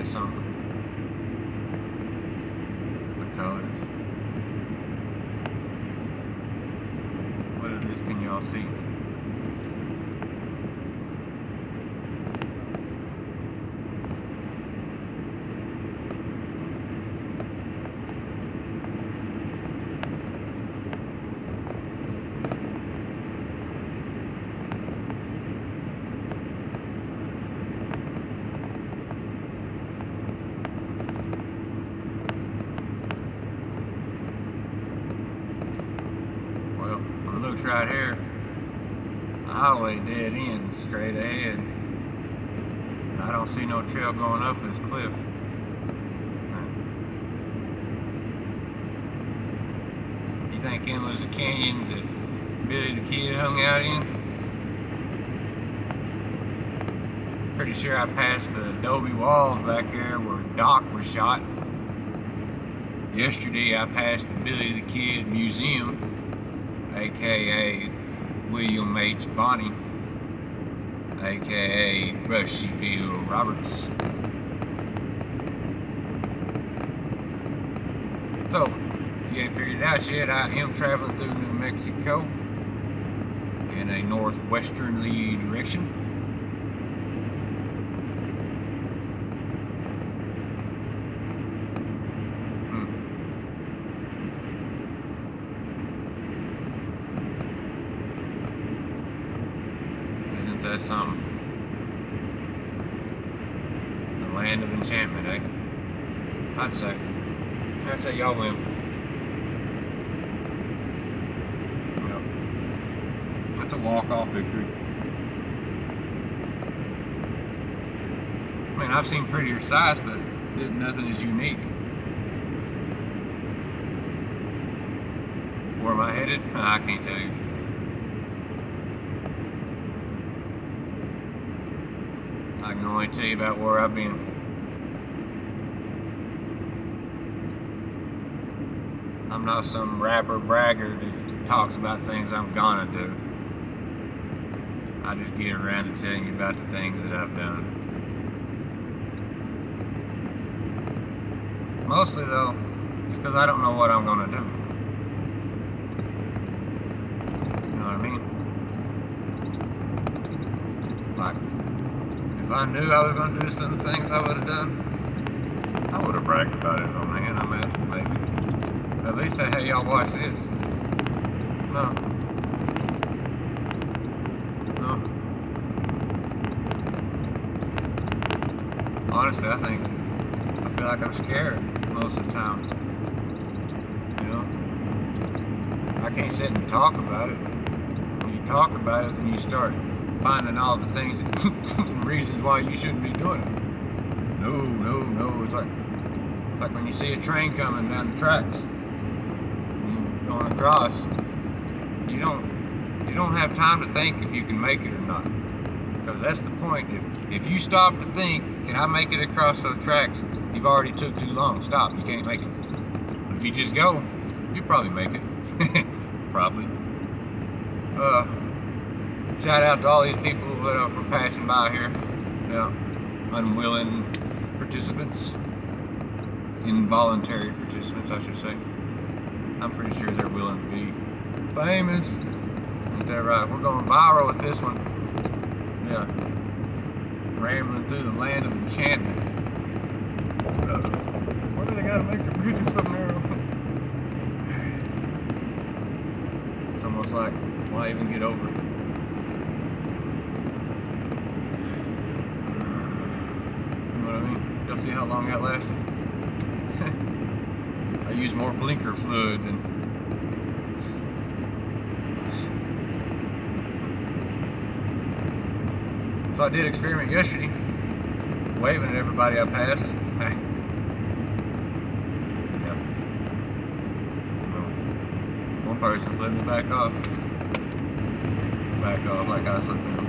at something. The colors. What of this can y'all see? Looks right here, the highway dead ends straight ahead. I don't see no trail going up this cliff. You think them was the canyons that Billy the Kid hung out in? Pretty sure I passed the adobe walls back there where Doc was shot. Yesterday I passed the Billy the Kid Museum, aka William H. Bonney, aka Rushy Bill Roberts. So, if you ain't figured it out yet, I am traveling through New Mexico in a northwesterly direction. Isn't that something? The land of enchantment, eh? I'd say y'all win. Yep. That's a walk-off victory. I mean, I've seen prettier sights, but there's nothing as unique. Where am I headed? I can't tell you. I can only tell you about where I've been. I'm not some rapper bragger that talks about things I'm gonna do. I just get around to telling you about the things that I've done. Mostly though, it's because I don't know what I'm gonna do. You know what I mean? Like, if I knew I was gonna do some things I would have done, I would have bragged about it on the hand. I'm asking, maybe. At least say, hey, y'all watch this. No. No. Honestly, I feel like I'm scared most of the time. You know? I can't sit and talk about it. When you talk about it, then you start finding all the things, reasons why you shouldn't be doing it. No. It's like when you see a train coming down the tracks. Going across, you don't have time to think if you can make it or not, because that's the point. If you stop to think, can I make it across those tracks, you've already took too long. Stop, you can't make it. But if you just go, you probably make it. Probably. Shout out to all these people that were passing by here. Yeah, unwilling participants, involuntary participants, I should say. I'm pretty sure they're willing to be famous. Is that right? We're going viral with this one. Yeah. Rambling through the land of enchantment. Why do they gotta make the bridges so narrow? It's almost like, why even get over it? You know what I mean? Y'all see how long that lasted? I use more blinker fluid than... So I did experiment yesterday, waving at everybody I passed. Yeah. One person flipped me back off. Back off like I was flipping them.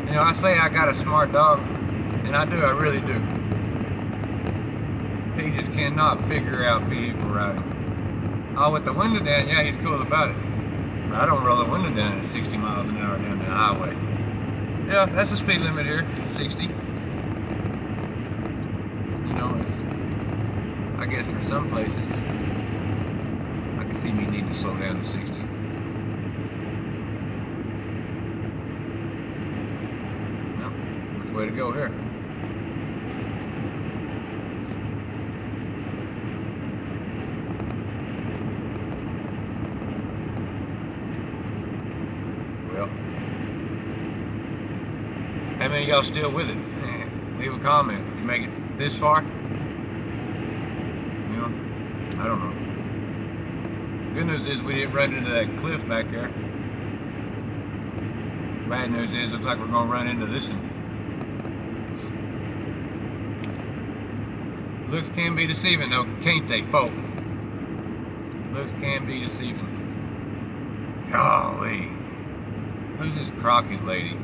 You know, I say I got a smart dog. And I do, I really do. He just cannot figure out vehicle riding. Oh, with the window down, yeah, he's cool about it. But I don't roll the window down at 60 miles an hour down the highway. Yeah, that's the speed limit here, 60. You know, it's, I guess for some places, I can see me needing to slow down to 60. No, which way to go here? Well, how many of y'all still with it? Leave a comment. Did you make it this far? You know, I don't know. Good news is we didn't run into that cliff back there. Bad news is looks like we're gonna run into this one. Looks can be deceiving though, can't they, folk? Looks can be deceiving. Golly. Who's this Crockett lady?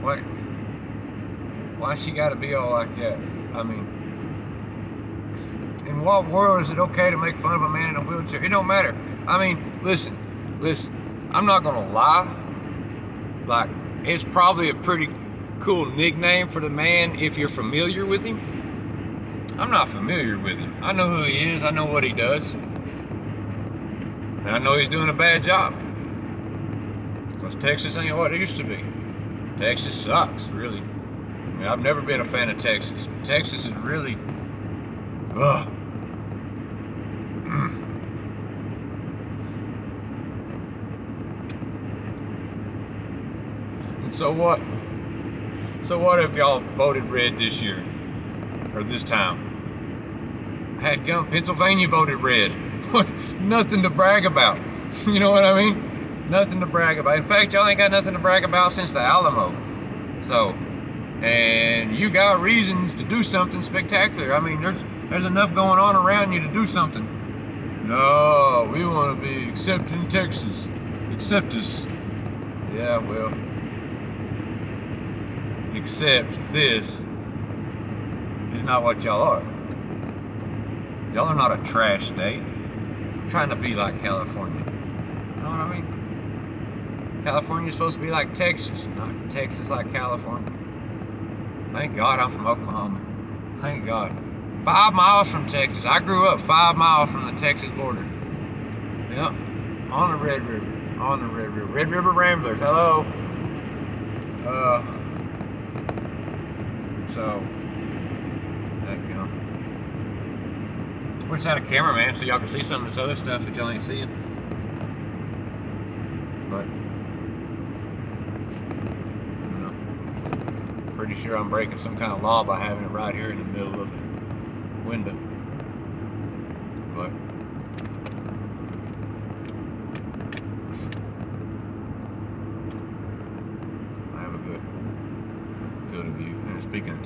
What? Why she gotta be all like that? I mean, in what world is it okay to make fun of a man in a wheelchair? It don't matter. I mean, listen. I'm not gonna lie. Like, it's probably a pretty cool nickname for the man if you're familiar with him. I'm not familiar with him. I know who he is. I know what he does. And I know he's doing a bad job. Because Texas ain't what it used to be. Texas sucks, really. I mean, I've never been a fan of Texas. Texas is really... Ugh. And so what? So what if y'all voted red this year? Or this time? Had gum, Pennsylvania voted red. What? Nothing to brag about. You know what I mean? Nothing to brag about. In fact, y'all ain't got nothing to brag about since the Alamo. So, and you got reasons to do something spectacular. I mean, there's enough going on around you to do something. No, we want to be accepted in Texas. Accept us. Yeah, well. Except this is not what y'all are. Y'all are not a trash state. I'm trying to be like California. You know what I mean? California's supposed to be like Texas, not Texas like California. Thank God I'm from Oklahoma. Thank God. 5 miles from Texas. I grew up 5 miles from the Texas border. Yep. On the Red River. On the Red River. Red River Ramblers. Hello. So, that you know. Wish I had a cameraman so y'all can see some of this other stuff that y'all ain't seeing. But, you know, pretty sure I'm breaking some kind of law by having it right here in the middle of the window. But, I have a good field of view. And speaking of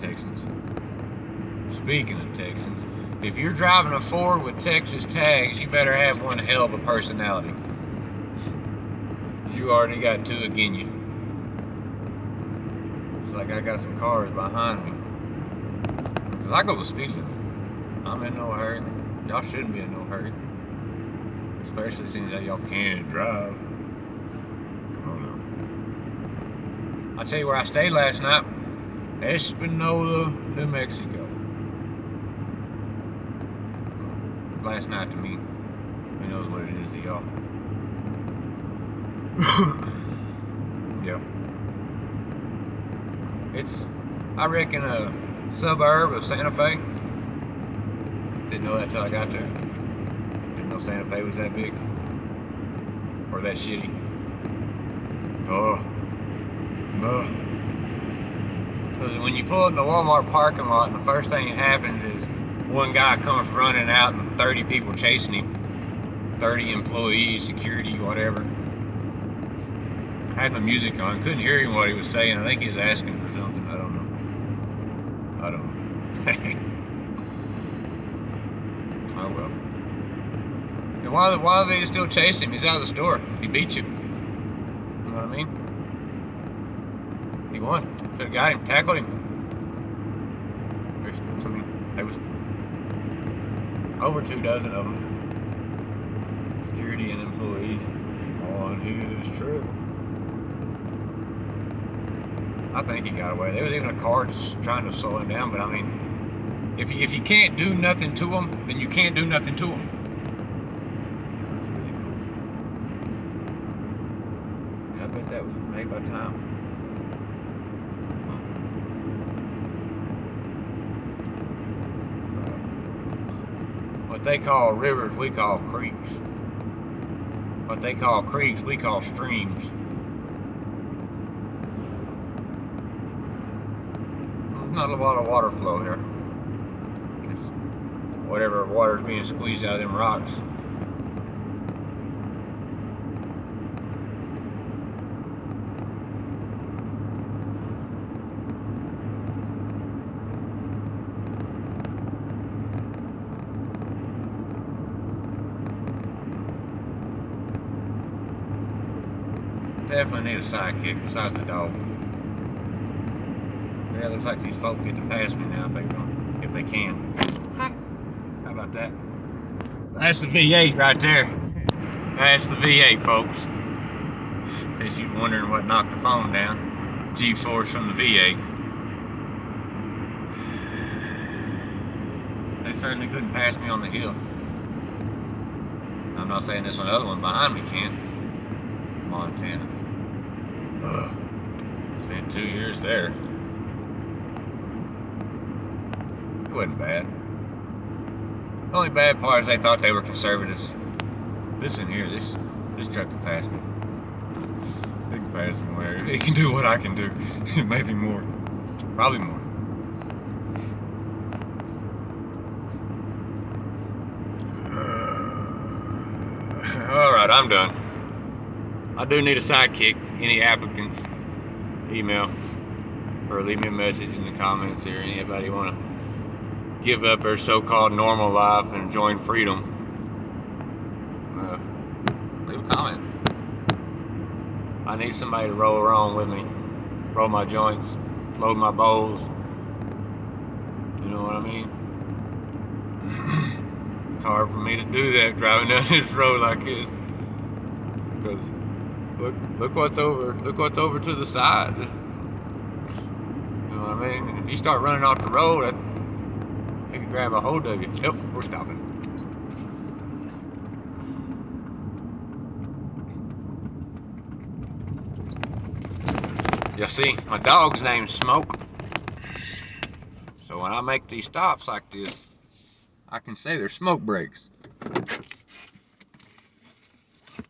Texans, if you're driving a Ford with Texas tags, you better have one hell of a personality. You already got two again you. It's like I got some cars behind me. Cause I go the speed limit. I'm in no hurry. Y'all shouldn't be in no hurry. Especially since y'all can't drive. Oh no. I'll tell you where I stayed last night. Espanola, New Mexico. Last night to me. Who knows what it is to y'all. Yeah. It's, I reckon, a suburb of Santa Fe. Didn't know that till I got there. Didn't know Santa Fe was that big. Or that shitty. Because when you pull in the Walmart parking lot, and the first thing that happens is one guy comes running out and 30 people chasing him. 30 employees, security, whatever. I had my music on, couldn't hear him what he was saying. I think he was asking for something, I don't know. Oh well. And why are they still chasing him? He's out of the store. He beat you. You know what I mean? He won. Should have got him, tackled him. I mean, there was over 24 of them. Security and employees on his trip. I think he got away. There was even a car just trying to slow him down, but I mean, if you can't do nothing to him, then you can't do nothing to him. That's really cool. Yeah, I bet that was made by time. What they call rivers, we call creeks. What they call creeks, we call streams. There's not a lot of water flow here. It's whatever water's being squeezed out of them rocks. Definitely need a sidekick besides the dog. Yeah, it looks like these folk get to pass me now if they can. How about that? That's the V8 right there. That's the V8, folks. In case you're wondering what knocked the phone down. G-force from the V8. They certainly couldn't pass me on the hill. I'm not saying this other one behind me can. Montana. Ugh. Spent 2 years there. It wasn't bad. The only bad part is they thought they were conservatives. This in here, this truck can pass me. They can pass me where it can do what I can do. Maybe more. Probably more. Alright, I'm done. I do need a sidekick. Any applicants, email or leave me a message in the comments here. Anybody want to give up their so-called normal life and join freedom? Leave a comment. I need somebody to roll around with me, roll my joints, load my bowls. You know what I mean? It's hard for me to do that driving down this road like this, because look what's over to the side. You know what I mean? If you start running off the road, it can grab a hold of you. Yep, we're stopping. You see, my dog's name's Smoke. So when I make these stops like this, I can say they're smoke breaks.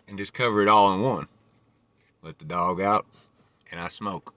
And just cover it all in one. Let the dog out, and I smoke.